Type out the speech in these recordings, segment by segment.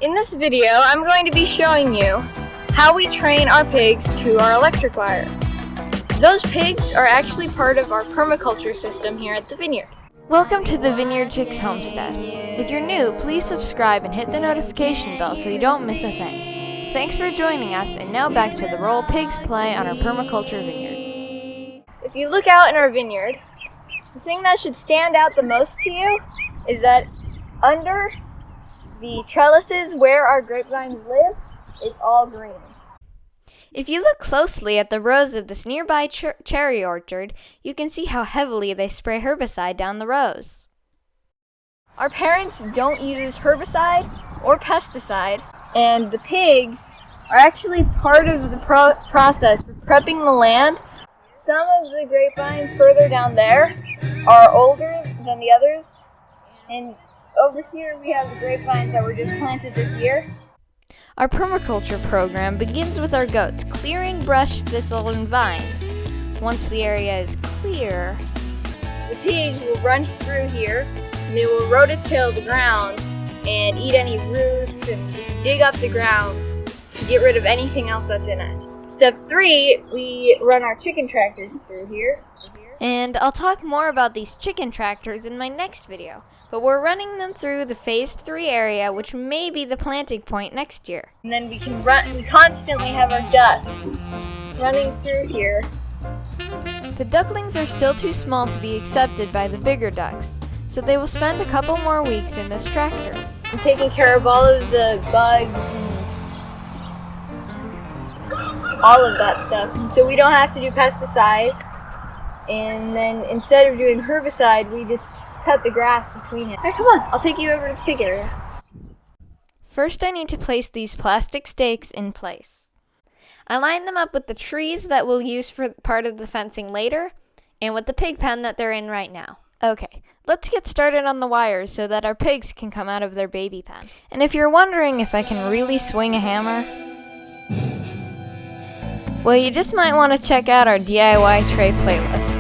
In this video, I'm going to be showing you how we train our pigs to our electric wire. Those pigs are actually part of our permaculture system here at the vineyard. Welcome to the Vineyard Chicks Homestead. If you're new, please subscribe and hit the notification bell so you don't miss a thing. Thanks for joining us, and now back to the role pigs play on our permaculture vineyard. If you look out in our vineyard, the thing that should stand out the most to you is that under the trellises where our grapevines live, it's all green. If you look closely at the rows of this nearby cherry orchard, you can see how heavily they spray herbicide down the rows. Our parents don't use herbicide or pesticide, and the pigs are actually part of the process for prepping the land. Some of the grapevines further down there are older than the others, and over here we have the grapevines that were just planted this year. Our permaculture program begins with our goats clearing brush, thistle, and vines. Once the area is clear, the pigs will run through here, and they will rototill the ground and eat any roots and dig up the ground to get rid of anything else that's in it. Step 3, we run our chicken tractors through here. And I'll talk more about these chicken tractors in my next video, but we're running them through the Phase 3 area, which may be the planting point next year. And then we constantly have our ducks running through here. The ducklings are still too small to be accepted by the bigger ducks, so they will spend a couple more weeks in this tractor. I'm taking care of all of the bugs and all of that stuff, so we don't have to do pesticide. And then instead of doing herbicide, we just cut the grass between it. Alright, come on, I'll take you over to the pig area. First, I need to place these plastic stakes in place. I line them up with the trees that we'll use for part of the fencing later, and with the pig pen that they're in right now. Okay, let's get started on the wires so that our pigs can come out of their baby pen. And if you're wondering if I can really swing a hammer, well, you just might want to check out our DIY tray playlist.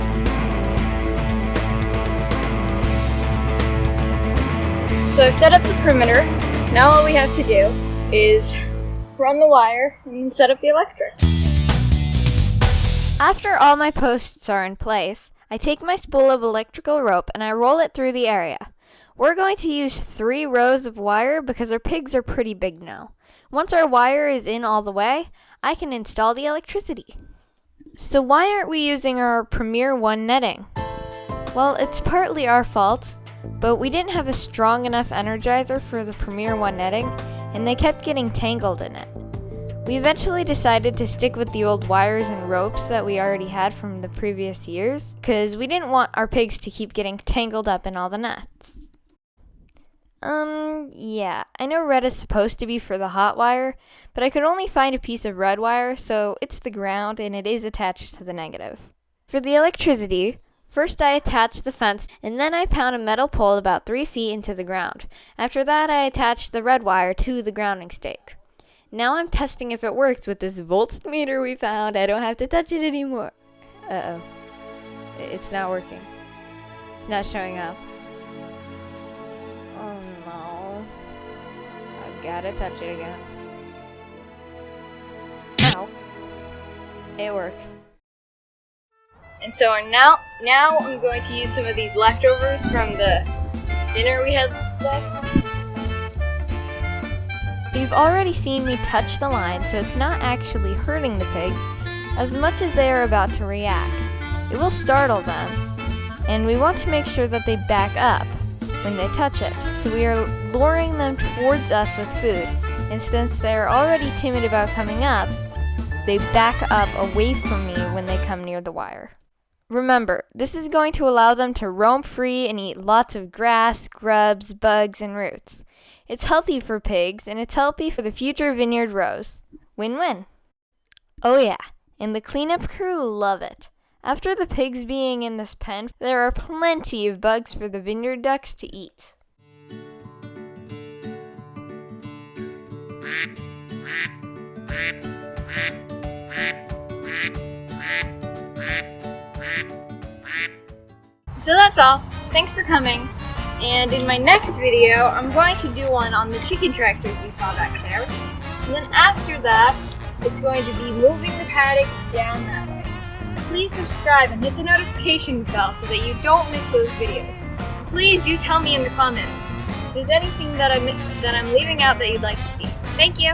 So I've set up the perimeter. Now all we have to do is run the wire and set up the electric. After all my posts are in place, I take my spool of electrical rope and I roll it through the area. We're going to use 3 rows of wire because our pigs are pretty big now. Once our wire is in all the way, I can install the electricity. So why aren't we using our Premier 1 netting? Well, it's partly our fault, but we didn't have a strong enough energizer for the Premier 1 netting, and they kept getting tangled in it. We eventually decided to stick with the old wires and ropes that we already had from the previous years, because we didn't want our pigs to keep getting tangled up in all the nets. Yeah, I know red is supposed to be for the hot wire, but I could only find a piece of red wire, so it's the ground and it is attached to the negative. For the electricity, first I attach the fence, and then I pound a metal pole about 3 feet into the ground. After that, I attach the red wire to the grounding stake. Now I'm testing if it works with this voltmeter we found. I don't have to touch it anymore. Uh-oh. It's not working. It's not showing up. Oh no. I've gotta touch it again. Ow. It works. And so now I'm going to use some of these leftovers from the dinner we had last night. You've already seen me touch the line, so it's not actually hurting the pigs as much as they are about to react. It will startle them, and we want to make sure that they back up when they touch it. So we are luring them towards us with food, and since they are already timid about coming up, they back up away from me when they come near the wire. Remember, this is going to allow them to roam free and eat lots of grass, grubs, bugs, and roots. It's healthy for pigs, and it's healthy for the future vineyard rows. Win-win. Oh yeah, and the cleanup crew love it. After the pigs being in this pen, there are plenty of bugs for the vineyard ducks to eat. So that's all. Thanks for coming. And in my next video, I'm going to do one on the chicken tractors you saw back there. And then after that, it's going to be moving the paddock down that way. So please subscribe and hit the notification bell so that you don't miss those videos. Please do tell me in the comments if there's anything that I'm leaving out that you'd like to see. Thank you!